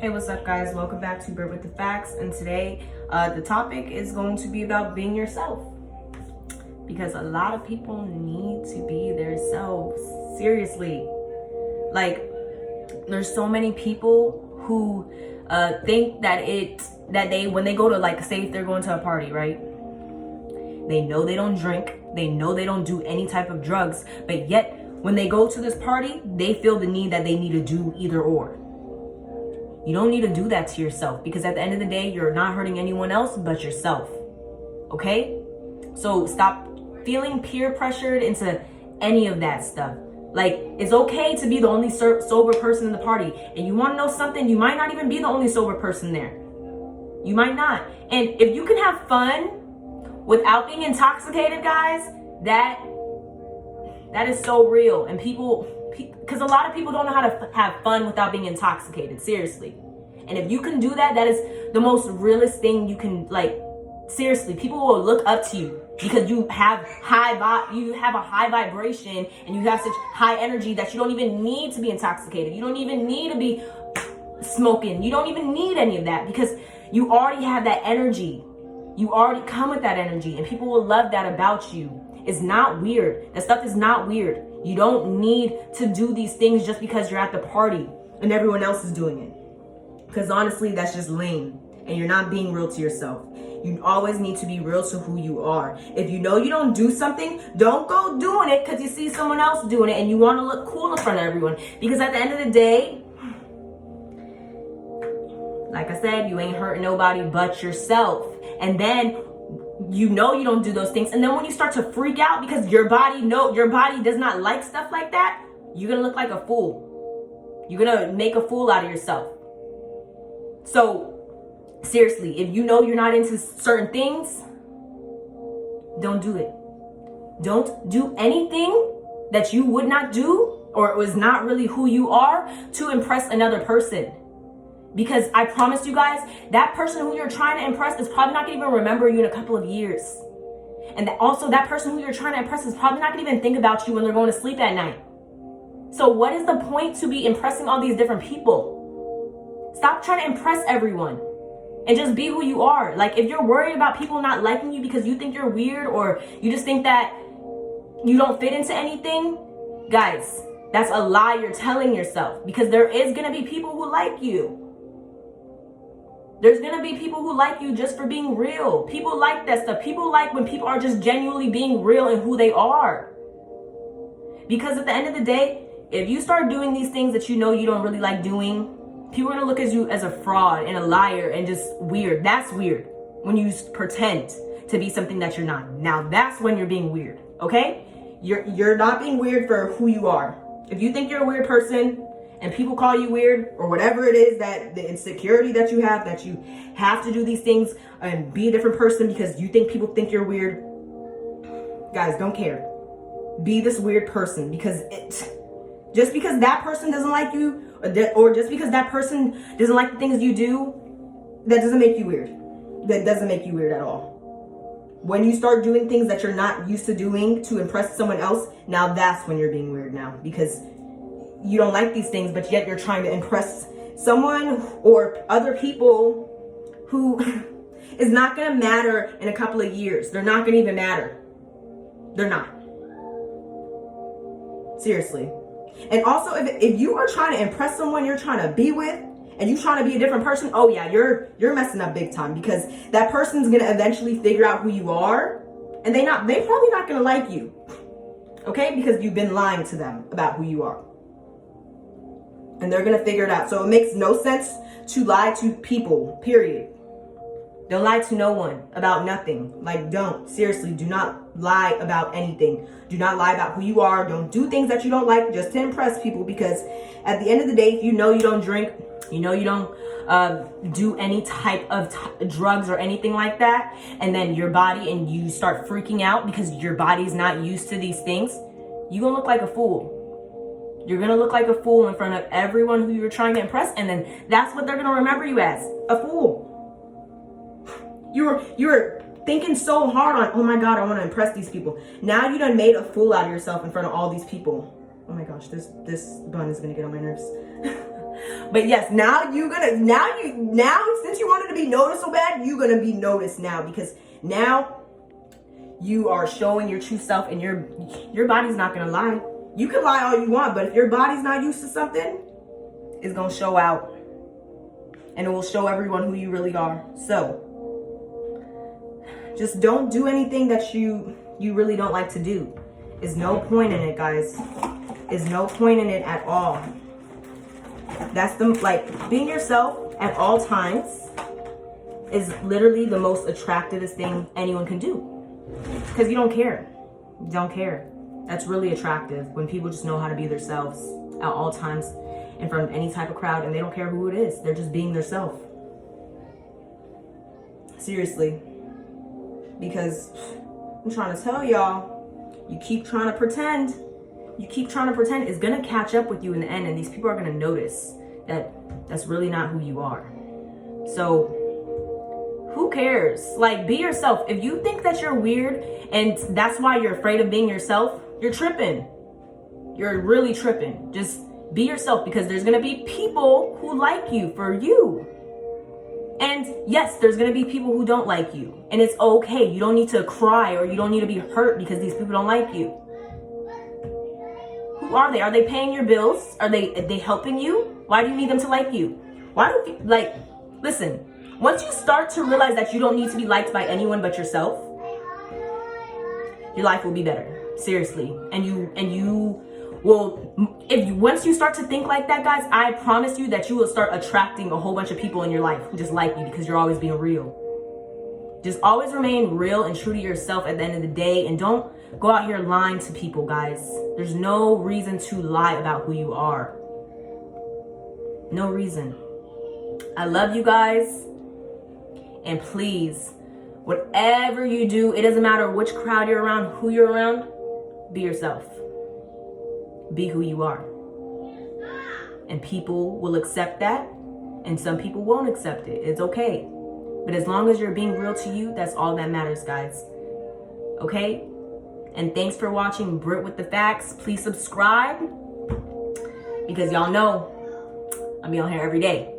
Hey, what's up, guys? Welcome back to Bird with the Facts. And today, the topic is going to be about being yourself. Because a lot of people need to be themselves. Seriously. Like, there's so many people who think that when they go to, like, say if they're going to a party, right? They know they don't drink. They know they don't do any type of drugs. But yet, when they go to this party, they feel the need that they need to do either or. You don't need to do that to yourself, because at the end of the day, you're not hurting anyone else but yourself. Okay? So stop feeling peer pressured into any of that stuff. Like, it's okay to be the only sober person in the party. And you want to know something? You might not even be the only sober person there. You might not. And if you can have fun without being intoxicated, guys, that is so real. And because a lot of people don't know how to have fun without being intoxicated, seriously. And if you can do that, that is the most realest thing you can, like, seriously. People will look up to you because you have a high vibration and you have such high energy that you don't even need to be intoxicated. You don't even need to be smoking. You don't even need any of that, because you already have that energy. You already come with that energy, and people will love that about you. It's not weird. That stuff is not weird. You don't need to do these things just because you're at the party and everyone else is doing it. Because honestly, that's just lame. And you're not being real to yourself. You always need to be real to who you are. If you know you don't do something, don't go doing it because you see someone else doing it and you want to look cool in front of everyone. Because at the end of the day, like I said, you ain't hurting nobody but yourself. And then you know you don't do those things, and then when you start to freak out because your body does not like stuff like that, you're gonna look like a fool. You're gonna make a fool out of yourself. So seriously, if you know you're not into certain things, don't do it. Don't do anything that you would not do or was not really who you are to impress another person. Because I promise you guys, that person who you're trying to impress is probably not going to even remember you in a couple of years. And also that person who you're trying to impress is probably not going to even think about you when they're going to sleep at night. So what is the point to be impressing all these different people? Stop trying to impress everyone and just be who you are. Like, if you're worried about people not liking you because you think you're weird or you just think that you don't fit into anything, guys, that's a lie you're telling yourself, because there is going to be people who like you. There's going to be people who like you just for being real. People like that stuff. People like when people are just genuinely being real and who they are. Because at the end of the day, if you start doing these things that you know you don't really like doing, people are going to look at you as a fraud and a liar and just weird. That's weird. When you pretend to be something that you're not. Now that's when you're being weird. Okay? You're not being weird for who you are. If you think you're a weird person, and people call you weird or whatever it is, that the insecurity that you have to do these things and be a different person because you think people think you're weird, guys, don't care. Be this weird person, because just because that person doesn't like you or just because that person doesn't like the things you do, that doesn't make you weird. That doesn't make you weird at all. When you start doing things that you're not used to doing to impress someone else, now that's when you're being weird now, because you don't like these things, but yet you're trying to impress someone or other people who is not going to matter in a couple of years. They're not going to even matter. They're not. Seriously. And also, if you are trying to impress someone you're trying to be with, and you're trying to be a different person, oh yeah, you're messing up big time, because that person's going to eventually figure out who you are, and they probably not going to like you. Okay? Because you've been lying to them about who you are. And they're going to figure it out. So it makes no sense to lie to people, period. Don't lie to no one about nothing. Like, don't. Seriously, do not lie about anything. Do not lie about who you are. Don't do things that you don't like just to impress people. Because at the end of the day, if you know you don't drink, you know you don't do any type of drugs or anything like that, and then your body, and you start freaking out because your body's not used to these things, you're going to look like a fool. You're going to look like a fool in front of everyone who you're trying to impress. And then that's what they're going to remember you as, a fool. You're thinking so hard on, oh my God, I want to impress these people. Now you done made a fool out of yourself in front of all these people. Oh my gosh, this bun is going to get on my nerves. But yes, now since you wanted to be noticed so bad, you're gonna be noticed now, because now you are showing your true self, and your body's not gonna lie. You can lie all you want, but if your body's not used to something, it's gonna show out, and it will show everyone who you really are. So just don't do anything that you really don't like to do. There's no point in it, guys. There's no point in it at all. That's being yourself at all times is literally the most attractivest thing anyone can do, because you don't care. You don't care. That's really attractive, when people just know how to be themselves at all times in front of any type of crowd, and they don't care who it is. They're just being themselves. Seriously. Because I'm trying to tell y'all, you keep trying to pretend. You keep trying to pretend, it's gonna catch up with you in the end, and these people are gonna notice that that's really not who you are. So who cares? Like, be yourself. If you think that you're weird and that's why you're afraid of being yourself, you're tripping. You're really tripping. Just be yourself, because there's gonna be people who like you for you. And yes, there's gonna be people who don't like you, and it's okay. You don't need to cry, or you don't need to be hurt because these people don't like you. Who are they? Are they paying your bills? Are they helping you? Why do you need them to like you? Why don't you, listen, once you start to realize that you don't need to be liked by anyone but yourself, your life will be better. Seriously. And you will, once you start to think like that, guys, I promise you that you will start attracting a whole bunch of people in your life who just like you, because you're always being real. Just always remain real and true to yourself at the end of the day, and don't go out here lying to people, guys. There's no reason to lie about who you are. No reason. I love you guys. And please, whatever you do, it doesn't matter which crowd you're around, who you're around, be yourself. Be who you are. And people will accept that, and some people won't accept it. It's okay. But as long as you're being real to you, that's all that matters, guys. Okay? And thanks for watching Brit with the Facts. Please subscribe, because y'all know I'll be on here every day.